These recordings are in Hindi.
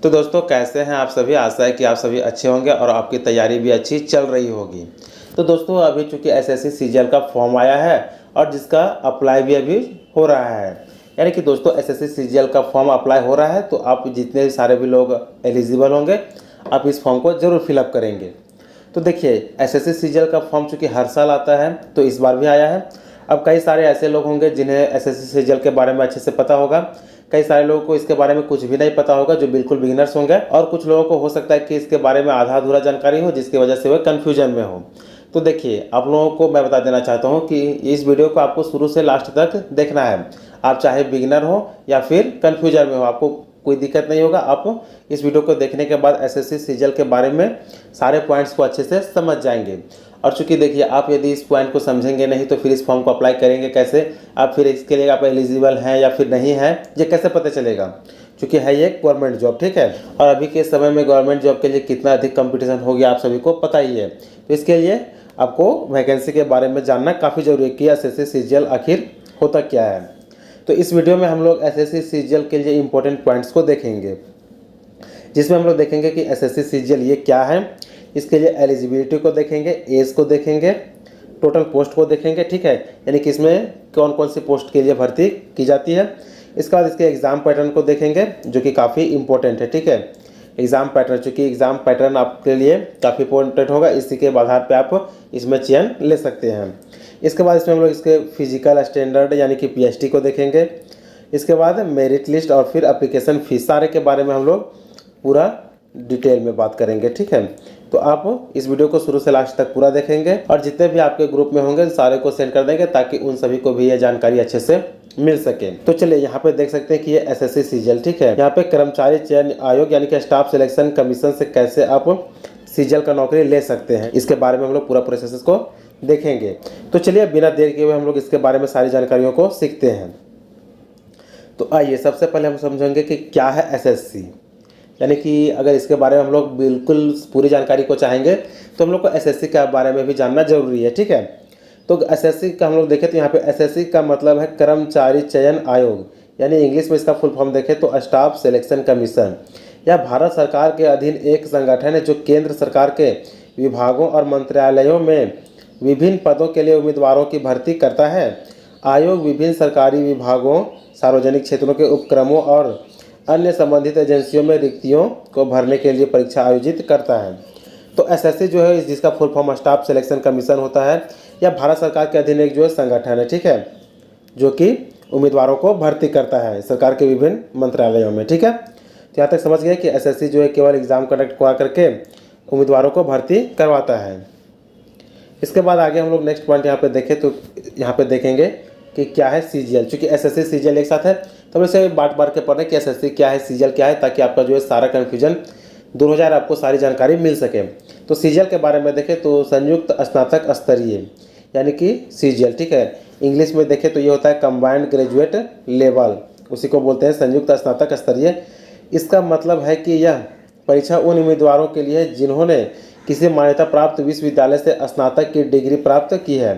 तो दोस्तों कैसे हैं आप सभी। आशा है कि आप सभी अच्छे होंगे और आपकी तैयारी भी अच्छी चल रही होगी। तो दोस्तों अभी चूंकि एसएससी सीजीएल का फॉर्म आया है और जिसका अप्लाई भी अभी हो रहा है, यानी कि दोस्तों एसएससी सीजीएल का फॉर्म अप्लाई हो रहा है तो आप जितने सारे भी लोग एलिजिबल होंगे आप इस फॉर्म को ज़रूर फिलअप करेंगे। तो देखिए एसएससी सीजीएल का फॉर्म चूँकि हर साल आता है तो इस बार भी आया है। अब कई सारे ऐसे लोग होंगे जिन्हें एसएससी सीजीएल के बारे में अच्छे से पता होगा, कई सारे लोगों को इसके बारे में कुछ भी नहीं पता होगा जो बिल्कुल बिगिनर्स होंगे, और कुछ लोगों को हो सकता है कि इसके बारे में आधा अधूरा जानकारी हो जिसकी वजह से वह कन्फ्यूजन में हो। तो देखिए आप लोगों को मैं बता देना चाहता हूँ कि इस वीडियो को आपको शुरू से लास्ट तक देखना है। आप चाहे बिगिनर हो या फिर कन्फ्यूजन में हो, आपको कोई दिक्कत नहीं होगा। आप इस वीडियो को देखने के बाद एसएससी सीजीएल के बारे में सारे पॉइंट्स को अच्छे से समझ जाएंगे। और चूंकि देखिए आप यदि इस पॉइंट को समझेंगे नहीं तो फिर इस फॉर्म को अप्लाई करेंगे कैसे, आप फिर इसके लिए आप एलिजिबल हैं या फिर नहीं हैं ये कैसे पता चलेगा, क्योंकि है ये गवर्नमेंट जॉब, ठीक है। और अभी के समय में गवर्नमेंट जॉब के लिए कितना अधिक कंपटीशन हो गया आप सभी को पता ही है। तो इसके लिए आपको वैकेंसी के बारे में जानना काफ़ी जरूरी है कि एसएससी सीजीएल आखिर होता क्या है। तो इस वीडियो में हम लोग एसएससी सीजीएल के लिए इंपॉर्टेंट पॉइंट्स को देखेंगे, जिसमें हम लोग देखेंगे कि एसएससी सीजीएल ये क्या है, इसके लिए एलिजिबिलिटी को देखेंगे, एज को देखेंगे, टोटल पोस्ट को देखेंगे, ठीक है, यानी कि इसमें कौन कौन सी पोस्ट के लिए भर्ती की जाती है। इसके बाद इसके एग्ज़ाम पैटर्न को देखेंगे जो कि काफ़ी इंपॉर्टेंट है, ठीक है। एग्ज़ाम पैटर्न, चूँकि एग्ज़ाम पैटर्न आपके लिए काफ़ी इंपॉर्टेंट होगा, इसी के आधार पर आप इसमें चयन ले सकते हैं। इसके बाद इसमें हम लोग इसके फिजिकल स्टैंडर्ड यानी कि पीएचटी को देखेंगे। इसके बाद मेरिट लिस्ट और फिर एप्लीकेशन फीस, सारे के बारे में हम लोग पूरा डिटेल में बात करेंगे, ठीक है। तो आप इस वीडियो को शुरू से लास्ट तक पूरा देखेंगे और जितने भी आपके ग्रुप में होंगे सारे को सेंड कर देंगे ताकि उन सभी को भी ये जानकारी अच्छे से मिल सके। तो चलिए यहाँ पे देख सकते हैं कि ये एसएससी सीजीएल, ठीक है। यहाँ पे कर्मचारी चयन आयोग यानी कि स्टाफ सिलेक्शन कमीशन से कैसे आप सीजीएल का नौकरी ले सकते हैं, इसके बारे में हम लोग पूरा प्रोसेस को देखेंगे। तो चलिए बिना देर किए हुए हम लोग इसके बारे में सारी जानकारियों को सीखते हैं। तो आइए सबसे पहले हम समझेंगे कि क्या है एसएससी, यानी कि अगर इसके बारे में हम लोग बिल्कुल पूरी जानकारी को चाहेंगे तो हम लोग को एसएससी के बारे में भी जानना जरूरी है, ठीक है। तो एसएससी का हम लोग देखें तो यहाँ पे एसएससी का मतलब है कर्मचारी चयन आयोग, यानी इंग्लिश में इसका फुल फॉर्म देखें तो स्टाफ सिलेक्शन कमीशन। यह भारत सरकार के अधीन एक संगठन है जो केंद्र सरकार के विभागों और मंत्रालयों में विभिन्न पदों के लिए उम्मीदवारों की भर्ती करता है। आयोग विभिन्न सरकारी विभागों, सार्वजनिक क्षेत्रों के उपक्रमों और अन्य संबंधित एजेंसियों में रिक्तियों को भरने के लिए परीक्षा आयोजित करता है। तो एसएससी जो है जिसका full form staff selection commission होता है, यह भारत सरकार के अधीन एक जो है संगठन है, ठीक है, जो कि उम्मीदवारों को भर्ती करता है सरकार के विभिन्न मंत्रालयों में, ठीक है। तो यहाँ तक समझ गए कि एसएससी जो है केवल एग्जाम कंडक्ट करा करके उम्मीदवारों को भर्ती करवाता है। इसके बाद आगे हम लोग नेक्स्ट पॉइंट यहाँ पे देखें तो यहाँ पे देखेंगे कि क्या है सीजीएल। चूँकि एसएससी सीजीएल एक साथ है तो हम इसे बांट के पढ़ रहे हैं कि एसएससी क्या है, सीजीएल क्या है, ताकि आपका जो है सारा कन्फ्यूजन दूर हो जाए, आपको सारी जानकारी मिल सके। तो सीजीएल के बारे में देखें तो संयुक्त स्नातक स्तरीय यानी कि सीजीएल, ठीक है। इंग्लिश में देखें तो ये होता है कंबाइंड ग्रेजुएट लेवल, उसी को बोलते हैं संयुक्त स्नातक स्तरीय। इसका मतलब है कि यह परीक्षा उन उम्मीदवारों के लिए जिन्होंने किसी मान्यता प्राप्त विश्वविद्यालय से स्नातक की डिग्री प्राप्त की है,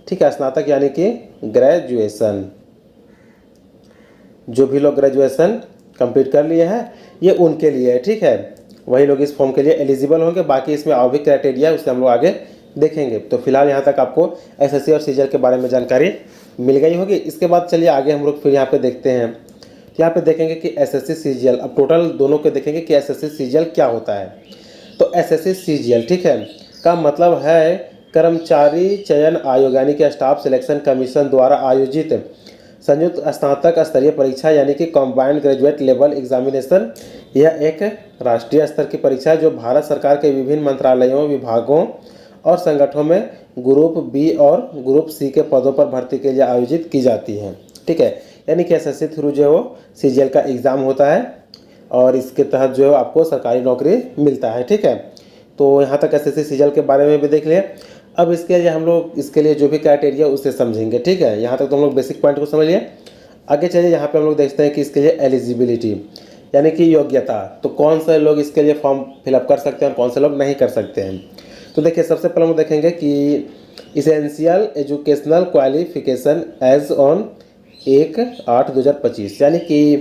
ठीक है। स्नातक यानी कि ग्रेजुएशन, जो भी लोग ग्रेजुएशन कंप्लीट कर लिए हैं ये उनके लिए है, ठीक है। वही लोग इस फॉर्म के लिए एलिजिबल होंगे। बाकी इसमें और भी क्राइटेरिया उससे हम लोग आगे देखेंगे। तो फिलहाल यहाँ तक आपको एसएससी और सीजीएल के बारे में जानकारी मिल गई होगी। इसके बाद चलिए आगे हम लोग फिर यहाँ पे देखते हैं। तो यहाँ पे देखेंगे कि एसएससी सीजीएल, अब टोटल दोनों के देखेंगे कि एसएससी सीजीएल क्या होता है। तो एसएससी सीजीएल, ठीक है, का मतलब है कर्मचारी चयन आयोग यानी कि स्टाफ सिलेक्शन कमीशन द्वारा आयोजित संयुक्त स्नातक स्तरीय परीक्षा यानी कि कंबाइंड ग्रेजुएट लेवल एग्जामिनेशन। यह एक राष्ट्रीय स्तर की परीक्षा है जो भारत सरकार के विभिन्न मंत्रालयों, विभागों और संगठनों में ग्रुप बी और ग्रुप सी के पदों पर भर्ती के लिए आयोजित की जाती है, ठीक है। यानी कि एसएससी थ्रू जो है सीजीएल का एग्ज़ाम होता है और इसके तहत जो है आपको सरकारी नौकरी मिलता है, ठीक है। तो यहाँ तक एसएससी सीजीएल के बारे में भी देख लिया। अब इसके लिए हम लोग इसके लिए जो भी क्राइटेरिया उससे समझेंगे, ठीक है। यहाँ तक तो हम लोग बेसिक पॉइंट को समझ लिए। आगे चलिए यहाँ पे हम लोग देखते हैं कि इसके लिए एलिजिबिलिटी यानी कि योग्यता, तो कौन से लोग इसके लिए फॉर्म फिलअप कर सकते हैं और कौन से लोग नहीं कर सकते हैं। तो देखिए सबसे पहले हम देखेंगे कि essential educational qualification as on 1/8/2025, यानी कि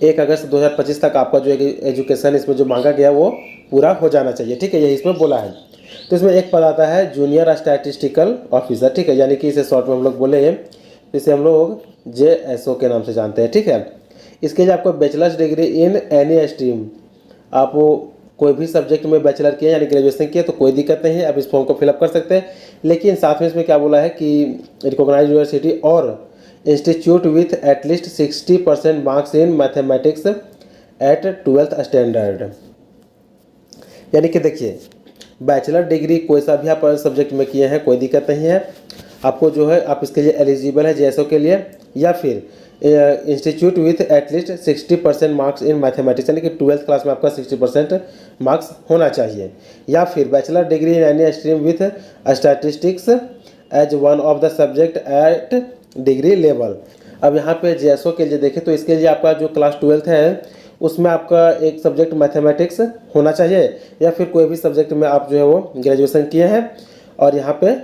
1 अगस्त 2025 तक आपका जो एजुकेशन इसमें जो मांगा गया वो पूरा हो जाना चाहिए, ठीक है, यही इसमें बोला है। तो इसमें एक पद आता है जूनियर स्टैटिस्टिकल ऑफिसर, ठीक है, यानी कि इसे शॉर्ट में हम लोग बोले, इसे हम लोग JSO के नाम से जानते हैं, ठीक है। इसके लिए आपको bachelors degree in any stream, आप कोई भी सब्जेक्ट में बैचलर किए यानी ग्रेजुएशन किए तो कोई दिक्कत नहीं है, आप इस फॉर्म को फिलअप कर सकते हैं। लेकिन साथ में इसमें क्या बोला है कि recognised university or institute with at least 60% marks in mathematics eight 12th standard. यानी कि देखिए, बैचलर डिग्री कोई सा भी आप सब्जेक्ट में किए हैं कोई दिक्कत नहीं है, आपको जो है आप इसके लिए एलिजिबल है JSO के लिए, या फिर institute with at least 60% marks in mathematics, यानी कि 12th क्लास में आपका 60% मार्क्स होना चाहिए, या फिर bachelor degree in any stream with statistics as one of the subject at degree level. अब यहाँ पे JSO के लिए देखें तो इसके लिए आपका जो क्लास 12th है उसमें आपका एक सब्जेक्ट मैथमेटिक्स होना चाहिए, या फिर कोई भी सब्जेक्ट में आप जो है वो ग्रेजुएशन किए हैं, और यहाँ पे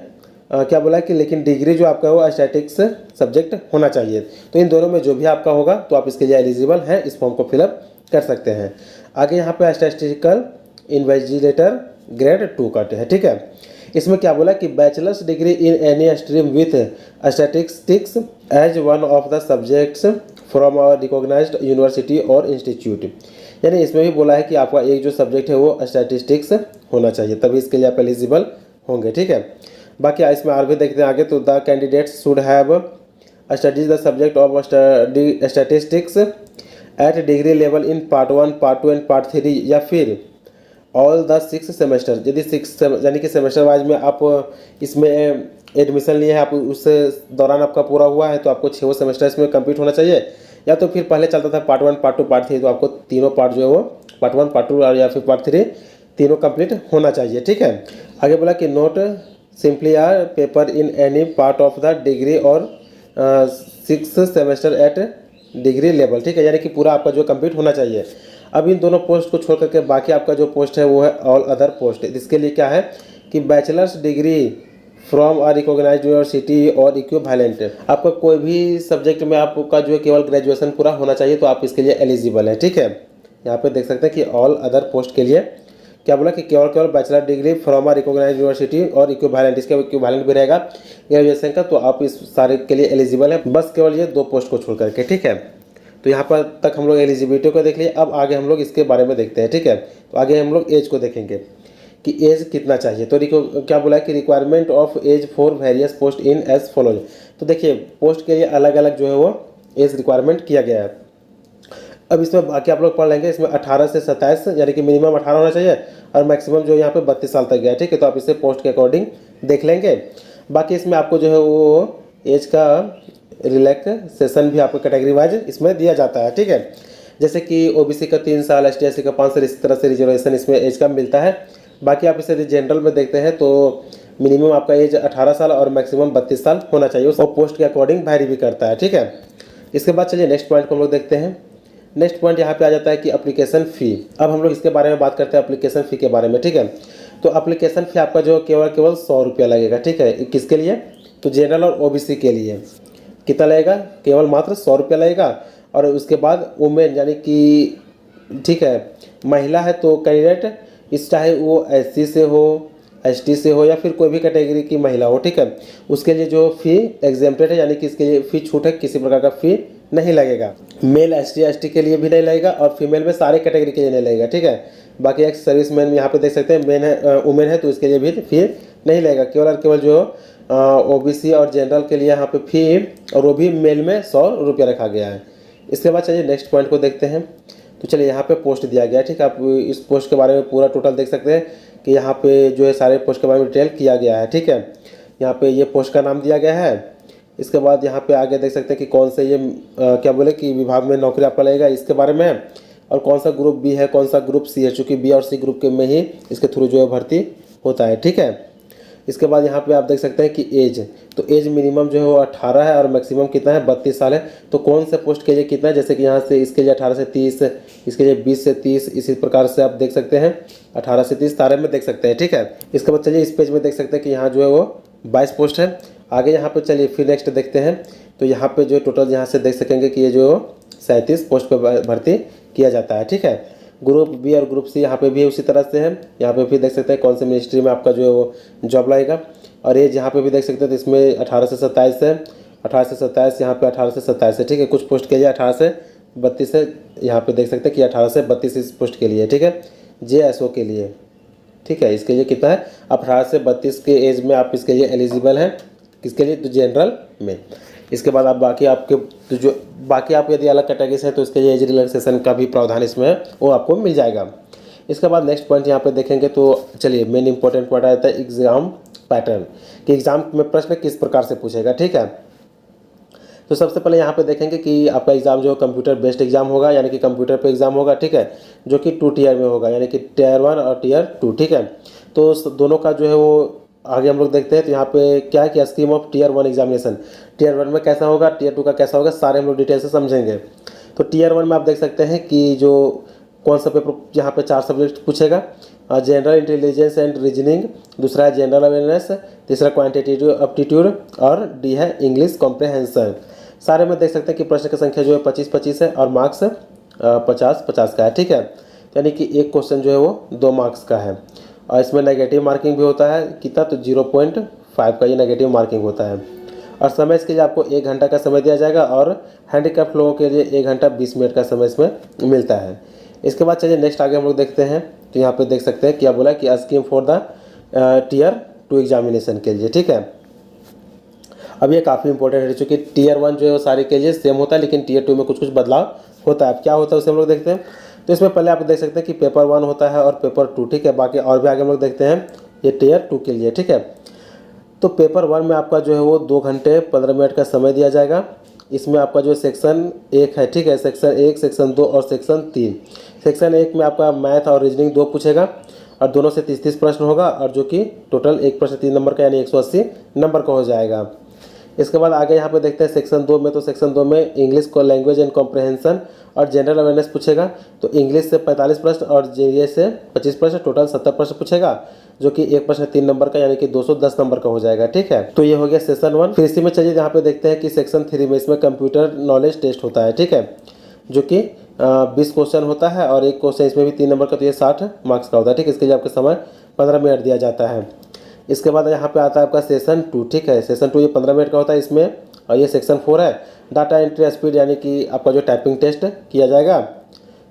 क्या बोला है कि लेकिन डिग्री जो आपका वो स्टैटिक्स सब्जेक्ट होना चाहिए। तो इन दोनों में जो भी आपका होगा तो आप इसके लिए एलिजिबल हैं, इस फॉर्म को फिलअप कर सकते हैं। आगे यहाँ पे स्टैटिस्टिकल इन्वेस्टिगेटर ग्रेड 2 का है, ठीक है। इसमें क्या बोला कि bachelors degree in any stream with statistics as one of the subjects from a recognised university or institute, यानी इसमें भी बोला है कि आपका एक जो सब्जेक्ट है वो स्टैटिस्टिक्स होना चाहिए, तभी इसके लिए आप एलिजिबल होंगे, ठीक है। बाकी इसमें और भी देखते हैं आगे, तो the candidates should have studies the subject of statistics at degree level in part 1, part 2 and part 3, या फिर ऑल द 6 सेमेस्टर। यदि 6 यानी कि सेमेस्टर वाइज में आप इसमें एडमिशन लिए हैं, आप उस दौरान आपका पूरा हुआ है तो आपको 6 सेमेस्टर इसमें कंप्लीट होना चाहिए, या तो फिर पहले चलता था पार्ट 1, पार्ट 2, पार्ट 3, तो आपको तीनों पार्ट जो है वो पार्ट 1, पार्ट 2 और या फिर पार्ट 3 तीनों कंप्लीट होना चाहिए, ठीक है। आगे बोला कि not simply or paper in any part of the degree or 6 semester eight degree level, ठीक है, यानी कि पूरा आपका जो कंप्लीट होना चाहिए। अब इन दोनों पोस्ट को छोड़ करके बाकी आपका जो पोस्ट है वो है ऑल अदर पोस्ट। इसके लिए क्या है कि bachelors degree from a recognised university or equivalent, आपका कोई भी सब्जेक्ट में आपका जो है केवल ग्रेजुएशन पूरा होना चाहिए तो आप इसके लिए एलिजिबल है, ठीक है। यहाँ पे देख सकते हैं कि ऑल अदर पोस्ट के लिए क्या बोला कि केवल bachelor degree from a recognised university or equivalent, इसका इक्विवेलेंट भी रहेगा ग्रेजुएशन का, तो आप इस सारे के लिए एलिजिबल है, बस केवल ये 2 पोस्ट को छोड़ करके, ठीक है। तो यहाँ पर तक हम लोग एलिजिबिलिटी को देख लिए। अब आगे हम लोग इसके बारे में देखते हैं, ठीक है। तो आगे हम लोग एज को देखेंगे कि एज कितना चाहिए। तो क्या बोला है कि requirement of age for various post is as follows. तो देखिए, पोस्ट के लिए अलग अलग जो है वो एज रिक्वायरमेंट किया गया है। अब इसमें बाकी आप लोग पढ़ लेंगे, इसमें 18 से 27 यानी कि मिनिमम 18 होना चाहिए और मैक्सिमम जो यहाँ पे 32 साल तक गया, ठीक है। तो आप इसे पोस्ट के अकॉर्डिंग देख लेंगे। बाकी इसमें आपको जो है वो एज का रिलैक्सेशन भी आपको कैटेगरी वाइज इसमें दिया जाता है, ठीक है। जैसे कि OBC का 3 साल, ST/SC का 5 साल, इस तरह से रिजर्वेशन इसमें एज का मिलता है। बाकी आप इसे जनरल में देखते हैं तो मिनिमम आपका एज 18 साल और मैक्सिमम 32 साल होना चाहिए, और पोस्ट के अकॉर्डिंग वैरी भी करता है, ठीक है। इसके बाद चलिए नेक्स्ट पॉइंट को हम लोग देखते हैं। नेक्स्ट पॉइंट यहाँ पे आ जाता है कि एप्लीकेशन फ़ी। अब हम लोग इसके बारे में बात करते हैं, एप्लीकेशन फ़ी के बारे में, ठीक है। तो एप्लीकेशन फ़ी आपका जो केवल 100 रुपया लगेगा, ठीक है। किसके लिए? तो जनरल और OBC के लिए कितना लगेगा? केवल मात्र 100 रुपया लगेगा। और उसके बाद वुमेन यानी कि, ठीक है, महिला है तो कैंडिडेट इस चाहे वो SC से हो, ST से हो या फिर कोई भी कैटेगरी की महिला हो, ठीक है, उसके लिए जो फ़ी एग्जेम्प्टेड है, यानी कि इसके लिए फ़ी छूट है, किसी प्रकार का फ़ी नहीं लगेगा। मेल ST/ST के लिए भी नहीं लगेगा और फीमेल में सारे कैटेगरी के लिए नहीं लगेगा, ठीक है। बाकी एक सर्विस मैन यहाँ पे देख सकते हैं, मेन है वुमेन है तो इसके लिए भी फ़ी नहीं लगेगा। केवल और केवल जो OBC और जनरल के लिए यहाँ पे फ़ी, और वो भी मेल में 100 रुपया रखा गया है। इसके बाद चलिए नेक्स्ट पॉइंट को देखते हैं। तो चलिए यहाँ पे पोस्ट दिया गया है, ठीक है। आप इस पोस्ट के बारे में पूरा टोटल देख सकते हैं कि यहाँ पे जो है सारे पोस्ट के बारे में डिटेल किया गया है, ठीक है। यहाँ पे ये पोस्ट का नाम दिया गया है। इसके बाद यहाँ पे आगे देख सकते हैं कि कौन से ये क्या बोले कि विभाग में नौकरी आपका लगेगा, इसके बारे में है, और कौन सा ग्रुप B है, कौन सा ग्रुप C है, चूँकि B और C ग्रुप के में ही इसके थ्रू जो है भर्ती होता है, ठीक है। इसके बाद यहाँ पे आप देख सकते हैं कि एज, तो एज मिनिमम जो है वो 18 है और मैक्सिमम कितना है? 32 साल है। तो कौन से पोस्ट के लिए कितना है? जैसे कि यहाँ से इसके लिए 18 से 30, इसके लिए 20 से 30, इसी प्रकार से आप देख सकते हैं 18 से 30 सारे में देख सकते हैं, ठीक है। इसके बाद चलिए इस पेज में देख सकते हैं कि यहाँ जो है वो 22 पोस्ट है। आगे यहाँ पे चलिए फिर नेक्स्ट देखते हैं। तो यहाँ पे जो टोटल यहाँ से देख सकेंगे कि ये जो 37 पोस्ट पर भर्ती किया जाता है। ठीक है, ग्रुप बी और ग्रुप सी यहाँ पे भी उसी तरह से है। यहाँ पे भी देख सकते हैं कौन से मिनिस्ट्री में आपका जो है वो जॉब लगेगा। और एज यहाँ पे भी देख सकते हैं तो इसमें 18 से 27 है, 18 से 27, यहाँ पे 18 से 27 है। ठीक है, कुछ पोस्ट के लिए 18 से 32 है, यहाँ पे देख सकते हैं कि 18 से 32 इस पोस्ट के लिए। ठीक है, JSO के लिए। ठीक है, इसके लिए कितना है, 18 से 32 के एज में आप इसके लिए एलिजिबल हैं। किसके लिए, तो जनरल में। इसके बाद आप बाकी आपके तो जो बाकी आप यदि अलग कैटेगरी से हैं तो इसके लिए एज रिलैक्सेशन का भी प्रावधान इसमें है, वो आपको मिल जाएगा। इसके बाद नेक्स्ट पॉइंट यहाँ पे देखेंगे तो चलिए मेन इंपॉर्टेंट पॉइंट आता है एग्जाम पैटर्न, कि एग्जाम में प्रश्न किस प्रकार से पूछेगा। ठीक है, तो सबसे पहले यहाँ पे देखेंगे कि आपका एग्जाम जो कंप्यूटर बेस्ड एग्जाम होगा, यानी कि कंप्यूटर पे एग्जाम होगा। ठीक है, जो कि 2 टीयर में होगा, यानी कि टीयर 1 और टीयर 2। ठीक है, तो दोनों का जो है वो आगे हम लोग देखते हैं। तो यहाँ पे क्या है कि scheme of tier 1 examination, tier 1 में कैसा होगा, टीयर 2 का कैसा होगा, सारे हम लोग डिटेल से समझेंगे। तो टीयर 1 में आप देख सकते हैं कि जो कौन सा पेपर, यहाँ पे 4 सब्जेक्ट पूछेगा, जनरल इंटेलिजेंस एंड रीजनिंग, दूसरा है जनरल अवेयरनेस, तीसरा क्वांटिटेटिव एप्टीट्यूड, और डी है इंग्लिश कॉम्प्रहेंशन। सारे में देख सकते हैं कि प्रश्न की संख्या जो है 25-25 है और मार्क्स 50-50 का है। ठीक है, यानी कि एक क्वेश्चन जो है वो 2 मार्क्स का है। और इसमें नेगेटिव मार्किंग भी होता है कितना, तो 0.5 का ये नेगेटिव मार्किंग होता है। और समय इसके लिए आपको 1 घंटा का समय दिया जाएगा, और हैंडीकैप्ड लोगों के लिए 1 घंटा 20 मिनट का समय इसमें मिलता है। इसके बाद चलिए नेक्स्ट आगे हम लोग देखते हैं। तो यहाँ पे देख सकते हैं क्या बोला कि scheme for the tier 2 examination के लिए। ठीक है, अब ये काफ़ी इंपॉर्टेंट है, चूँकि टीयर 1 जो है वो सारे के लिए सेम होता है, लेकिन टीयर 2 में कुछ कुछ बदलाव होता है। अब क्या होता है उसे हम लोग देखते हैं। तो इसमें पहले आप देख सकते हैं कि पेपर 1 होता है और पेपर 2। ठीक है, बाकी और भी आगे हम लोग देखते हैं ये टीयर 2 के लिए। ठीक है, तो पेपर 1 में आपका जो है वो 2 घंटे 15 मिनट का समय दिया जाएगा। इसमें आपका जो सेक्शन 1 है, ठीक है, सेक्शन 1, सेक्शन 2 और सेक्शन 3। सेक्शन 1 में आपका मैथ और रीजनिंग 2 पूछेगा, और दोनों से 30-30 प्रश्न होगा, और जो कि टोटल एक प्रश्न 3 नंबर का यानी 180 नंबर का हो जाएगा। इसके बाद आगे यहाँ पे देखते हैं सेक्शन 2 में। तो सेक्शन 2 में इंग्लिश को लैंग्वेज एंड कॉम्प्रहेंशन और जनरल अवेयरनेस पूछेगा। तो इंग्लिश से 45 प्रश्न और जीएस से 25 प्रश्न, टोटल 70 प्रश्न पूछेगा, जो कि एक प्रश्न 3 नंबर का यानी कि 210 नंबर का हो जाएगा। ठीक है, तो ये हो गया सेक्शन 1। फिर इसी में चलिए यहाँ पे देखते हैं कि सेक्शन 3 में इसमें कंप्यूटर नॉलेज टेस्ट होता है। ठीक है, जो कि 20 क्वेश्चन होता है, और एक क्वेश्चन इसमें भी 3 नंबर का, तो ये 60 मार्क्स का होता है। ठीक है, इसके लिए आपका समय 15 मिनट दिया जाता है। इसके बाद यहाँ पे आता है आपका सेशन 2। ठीक है, सेशन 2 ये 15 मिनट का होता है इसमें। और ये सेक्शन 4 है डाटा एंट्री स्पीड, यानी कि आपका जो टाइपिंग टेस्ट किया जाएगा,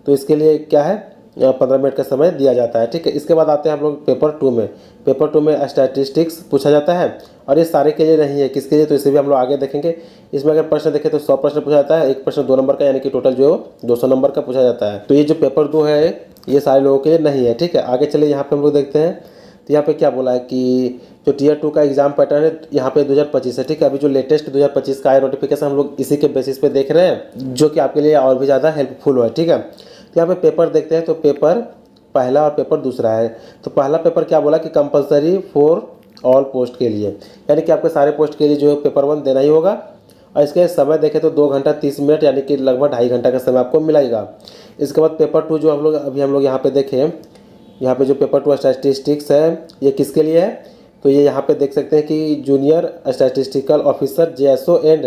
तो इसके लिए क्या है 15 मिनट का समय दिया जाता है। ठीक है, इसके बाद आते हैं हम लोग पेपर 2 में। पेपर 2 में स्टैटिस्टिक्स पूछा जाता है, और ये सारे के लिए नहीं है, किसके लिए, तो इसे भी हम लोग आगे देखेंगे। इसमें अगर प्रश्न देखें तो 100 प्रश्न पूछा जाता है, एक प्रश्न 2 नंबर का, यानी कि टोटल जो 200 नंबर का पूछा जाता है। तो ये जो पेपर 2 है ये सारे लोगों के लिए नहीं है। ठीक है, आगे चलिए यहाँ पे हम लोग देखते हैं। तो यहाँ पे क्या बोला है कि जो टीयर 2 का एग्जाम पैटर्न है यहाँ पे 2025 है। ठीक है, अभी जो लेटेस्ट 2025 का है नोटिफिकेशन हम लोग इसी के बेसिस पे देख रहे हैं, जो कि आपके लिए और भी ज़्यादा हेल्पफुल है। ठीक है, तो यहाँ पे पेपर देखते हैं। तो पेपर पहला और पेपर दूसरा है। तो पहला पेपर क्या बोला कि कंपलसरी फॉर ऑल पोस्ट के लिए, यानी कि आपके सारे पोस्ट के लिए जो है पेपर 1 देना ही होगा। और इसके समय देखें तो 2 घंटा 30 मिनट, यानी कि लगभग 2.5 घंटा का समय आपको मिलेगा। इसके बाद पेपर 2 जो हम लोग यहाँ पे देखें, यहाँ पे जो पेपर 2 स्टैटिस्टिक्स है ये किसके लिए है, तो ये यहाँ पे देख सकते हैं कि junior statistical officer JSO and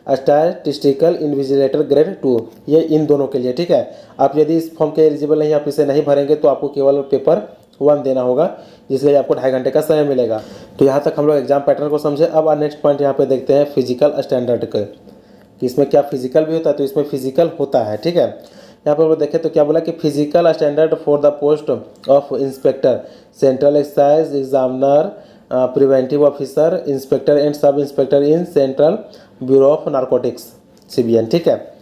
statistical invigilator grade 2, ये इन दोनों के लिए। ठीक है, आप यदि इस फॉर्म के एलिजिबल नहीं, आप इसे नहीं भरेंगे तो आपको केवल पेपर 1 देना होगा, जिसके लिए आपको 2.5 घंटे का समय मिलेगा। तो यहाँ तक हम लोग एग्जाम पैटर्न को समझे। अब नेक्स्ट पॉइंट यहाँ पे देखते हैं फिजिकल स्टैंडर्ड के, कि इसमें क्या फिजिकल भी होता है। तो इसमें फिजिकल होता है। ठीक है, यहाँ पर वो देखें तो क्या बोला कि physical standard for the post of inspector, central excise examiner, preventive officer, inspector and sub inspector in central bureau of narcotics CBN। ठीक है,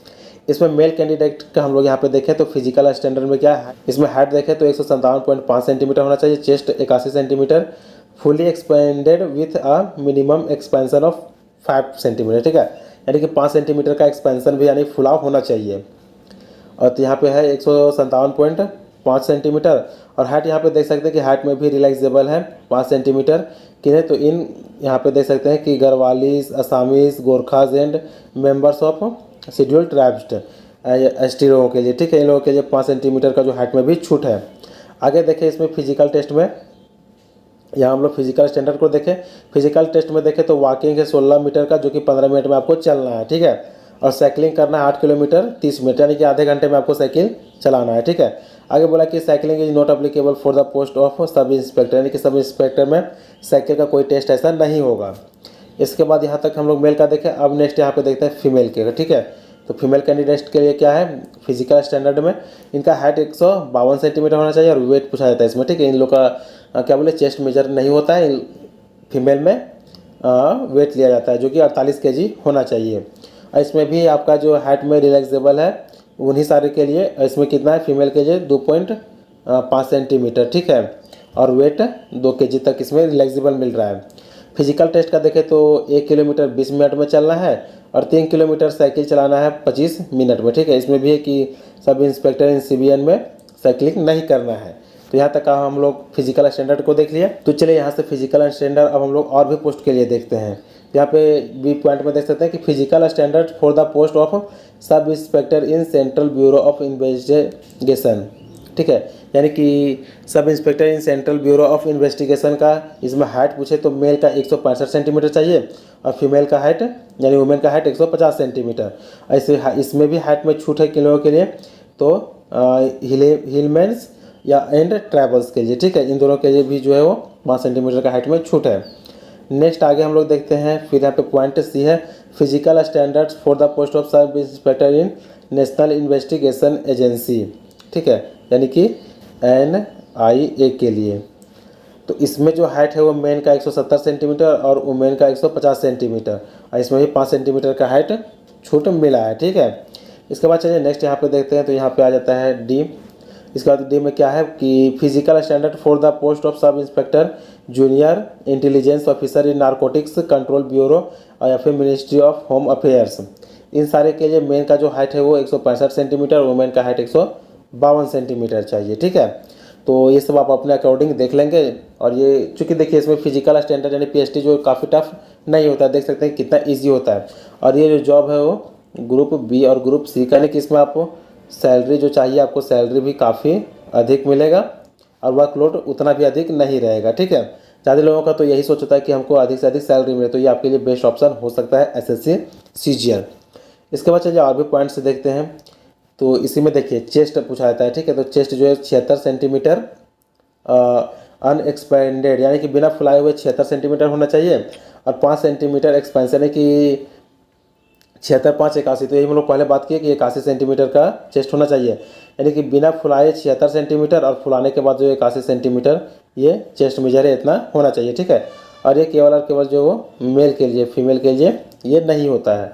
इसमें मेल कैंडिडेट का हम लोग यहाँ पे देखें तो फिजिकल स्टैंडर्ड में क्या है, इसमें हाइट देखें तो 157.5 सेंटीमीटर होना चाहिए, chest 81 centimetre, fully expanded with a minimum expansion of 5 centimetre. ठीक है, यानी कि 5 सेंटीमीटर का एक्सपेंशन भी यानी फुलाव होना चाहिए। और तो यहाँ पे है 157.5 सेंटीमीटर, और हाइट यहाँ पे देख सकते हैं कि हाइट में भी रिलैक्सेबल है 5 सेंटीमीटर की है। तो इन यहाँ पे देख सकते हैं कि Garhwalis, Assamese, Gorkhas and members of scheduled tribes ST लोगों के लिए। ठीक है, इन लोगों के लिए 5 सेंटीमीटर का जो हाइट में भी छूट है। आगे देखें इसमें फिजिकल टेस्ट में, यहाँ हम लोग फिजिकल स्टैंडर्ड को देखें। फिजिकल टेस्ट में देखें तो वॉकिंग है 16 मीटर का, जो कि 15 मिनट में आपको चलना है। ठीक है, और साइकिलिंग करना है 8 किलोमीटर 30 मिनट, यानी कि आधे घंटे में आपको साइकिल चलाना है। ठीक है, आगे बोला कि cycling is not applicable for the post of sub inspector, यानी कि सब इंस्पेक्टर में साइकिल का कोई टेस्ट ऐसा नहीं होगा। इसके बाद यहाँ तक हम लोग मेल का देखें। अब नेक्स्ट यहाँ पे देखते हैं फीमेल के। ठीक है, तो फीमेल कैंडिडेट के लिए क्या है, फिजिकल स्टैंडर्ड में इनका हाइट 152 सेंटीमीटर होना चाहिए और वेट पूछा जाता है इसमें। ठीक है, इन लोग का क्या बोले चेस्ट मेजर नहीं होता है, फीमेल में वेट लिया जाता है जो कि 48 kg होना चाहिए। और इसमें भी आपका जो हाइट में रिलैक्सेबल है उन्हीं सारे के लिए, इसमें कितना है फीमेल के लिए 2.5 सेंटीमीटर। ठीक है, और वेट 2 kg तक इसमें रिलैक्सेबल मिल रहा है। फिजिकल टेस्ट का देखें तो 1 किलोमीटर 20 मिनट में चलना है और 3 किलोमीटर साइकिल चलाना है 25 मिनट में। ठीक है, इसमें भी है कि सब इंस्पेक्टर इन CBN में साइकिलिंग नहीं करना है। तो यहाँ तक हम लोग फिजिकल स्टैंडर्ड को देख लिया। तो चलिए यहाँ से फिजिकल स्टैंडर्ड अब हम लोग और भी पोस्ट के लिए देखते हैं। यहाँ पे बी पॉइंट में देख सकते हैं कि physical standard for the post of sub inspector in central bureau of investigation. ठीक है, यानी कि sub inspector in central bureau of investigation का इसमें हाइट पूछे तो मेल का 165 सेंटीमीटर चाहिए और फीमेल का हाइट यानी वुमेन का हाइट 150 सेंटीमीटर। ऐसे इसमें भी हाइट में छूट है किन लोगों के लिए, तो हिलमेन्स या एंड ट्रैवल्स के लिए। ठीक है, इन दोनों के लिए भी जो है वो 5 सेंटीमीटर का हाइट में छूट है। नेक्स्ट आगे हम लोग देखते हैं, फिर यहाँ पे पॉइंट सी है physical standards for the post of sub inspector in national investigation agency. ठीक है, यानी कि NIA के लिए। तो इसमें जो हाइट है वो मेन का 170 सेंटीमीटर और वुमेन का 150 सेंटीमीटर और इसमें भी 5 सेंटीमीटर का हाइट छूट मिला है। ठीक है, इसके बाद चलिए नेक्स्ट यहाँ पे देखते हैं। तो यहाँ पे आ जाता है D। इसके बाद D में क्या है कि physical standard for the post of sub inspector junior intelligence officer in narcotics control bureau या फिर मिनिस्ट्री ऑफ होम अफेयर्स। इन सारे के लिए मेन का जो हाइट है वो 165 सेंटीमीटर, वुमेन का हाइट 152 सेंटीमीटर चाहिए। ठीक है, तो ये सब आप अपने अकॉर्डिंग देख लेंगे। और ये चूँकि देखिए इसमें फिजिकल स्टैंडर्ड यानी PST जो काफ़ी टफ नहीं होता है, देख सकते हैं कितना ईजी होता है। और ये जो जॉब है वो ग्रुप B और ग्रुप C का, यानी कि इसमें आपको सैलरी जो चाहिए आपको सैलरी भी काफ़ी अधिक मिलेगा और वर्कलोड उतना भी अधिक नहीं रहेगा। ठीक है, ज़्यादा लोगों का तो यही सोच होता है कि हमको अधिक से अधिक सैलरी मिले, तो ये आपके लिए बेस्ट ऑप्शन हो सकता है SSC CGL। इसके बाद चलिए और भी पॉइंट्स देखते हैं। तो इसी में देखिए चेस्ट पूछा जाता है। ठीक है, तो चेस्ट जो है 76 सेंटीमीटर अनएक्सपेंडेड यानी कि बिना फुलाए हुए 76 सेंटीमीटर होना चाहिए और 5 सेंटीमीटर एक्सपेंशन है कि 76 5 81। तो यही हम लोग पहले बात किए कि 81 सेंटीमीटर का चेस्ट होना चाहिए, यानी कि बिना फुलाए 76 सेंटीमीटर और फुलाने के बाद जो 81 सेंटीमीटर ये चेस्ट मेजर है इतना होना चाहिए। ठीक है, और ये केवल और केवल जो वो मेल के लिए, फीमेल के लिए ये नहीं होता है।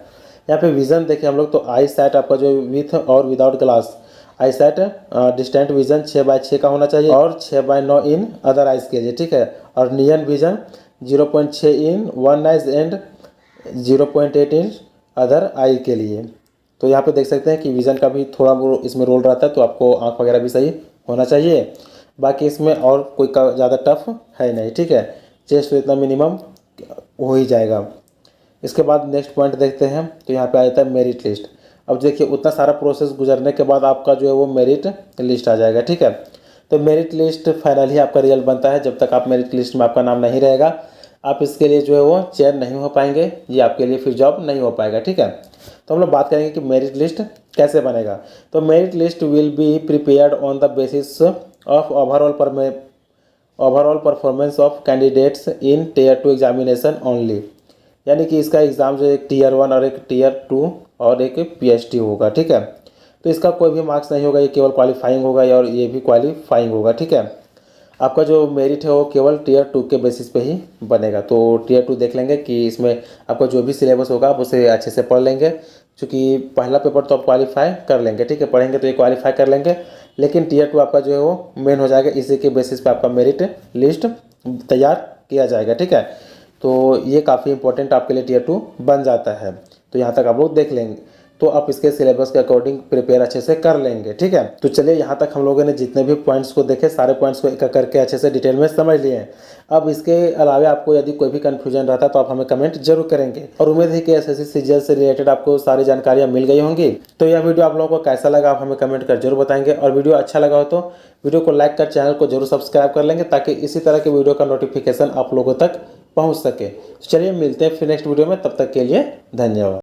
यहाँ पे विज़न देखें हम लोग तो आई साइट आपका जो विथ और without glass I site distant vision 6/6 का होना चाहिए और 6/9 इन अदर आइज़ के लिए। ठीक है, और near vision 0.6 in one eyes and 0.8 in other eye के लिए। तो यहाँ पे देख सकते हैं कि विज़न का भी थोड़ा इसमें रोल रहता है, तो आपको आँख वगैरह भी सही होना चाहिए। बाकी इसमें और कोई ज़्यादा टफ है नहीं। ठीक है, चेस्ट तो इतना मिनिमम हो ही जाएगा। इसके बाद नेक्स्ट पॉइंट देखते हैं। तो यहाँ पे आ जाता है मेरिट लिस्ट। अब देखिए उतना सारा प्रोसेस गुजरने के बाद आपका जो है वो मेरिट लिस्ट आ जाएगा। ठीक है, तो मेरिट लिस्ट फाइनली आपका रिजल्ट बनता है। जब तक आप मेरिट लिस्ट में आपका नाम नहीं रहेगा आप इसके लिए जो है वो चयन नहीं हो पाएंगे, ये आपके लिए फिर जॉब नहीं हो पाएगा। ठीक है, तो हम लोग बात करेंगे कि मेरिट लिस्ट कैसे बनेगा। तो merit list will be prepared on the basis of overall performance of candidates in Tier 2 examination only, यानी कि इसका एग्ज़ाम जो एक Tier 1 और एक Tier 2 और एक PST होगा। ठीक है, तो इसका कोई भी मार्क्स नहीं होगा, ये केवल क्वालिफाइंग होगा और ये भी क्वालिफाइंग होगा। ठीक है, आपका जो मेरिट है वो केवल Tier 2 के बेसिस पे ही बनेगा। तो Tier 2 देख लेंगे कि इसमें आपका जो भी सिलेबस होगा आप उसे अच्छे से पढ़ लेंगे, क्योंकि पहला पेपर तो आप क्वालिफाई कर लेंगे। ठीक है, पढ़ेंगे तो ये क्वालिफाई कर लेंगे, लेकिन Tier 2 आपका जो है वो मेन हो जाएगा, इसी के बेसिस पे आपका मेरिट लिस्ट तैयार किया जाएगा। ठीक है, तो ये काफ़ी इंपॉर्टेंट आपके लिए Tier 2 बन जाता है। तो यहाँ तक आप लोग देख लेंगे, तो आप इसके सिलेबस के अकॉर्डिंग प्रिपेयर अच्छे से कर लेंगे। ठीक है, तो चलिए यहाँ तक हम लोगों ने जितने भी पॉइंट्स को देखे सारे पॉइंट्स को एक करके अच्छे से डिटेल में समझ लिए हैं। अब इसके अलावा आपको यदि कोई भी कन्फ्यूजन रहता है तो आप हमें कमेंट जरूर करेंगे और उम्मीद है कि SSC CGL से रिलेटेड आपको सारी जानकारियाँ मिल गई होंगी। तो यह वीडियो आप लोगों को कैसा लगा आप हमें कमेंट कर जरूर बताएंगे, और वीडियो अच्छा लगा हो तो वीडियो को लाइक कर चैनल को जरूर सब्सक्राइब कर लेंगे, ताकि इसी तरह के वीडियो का नोटिफिकेशन आप लोगों तक पहुँच सके। चलिए मिलते हैं फिर नेक्स्ट वीडियो में, तब तक के लिए धन्यवाद।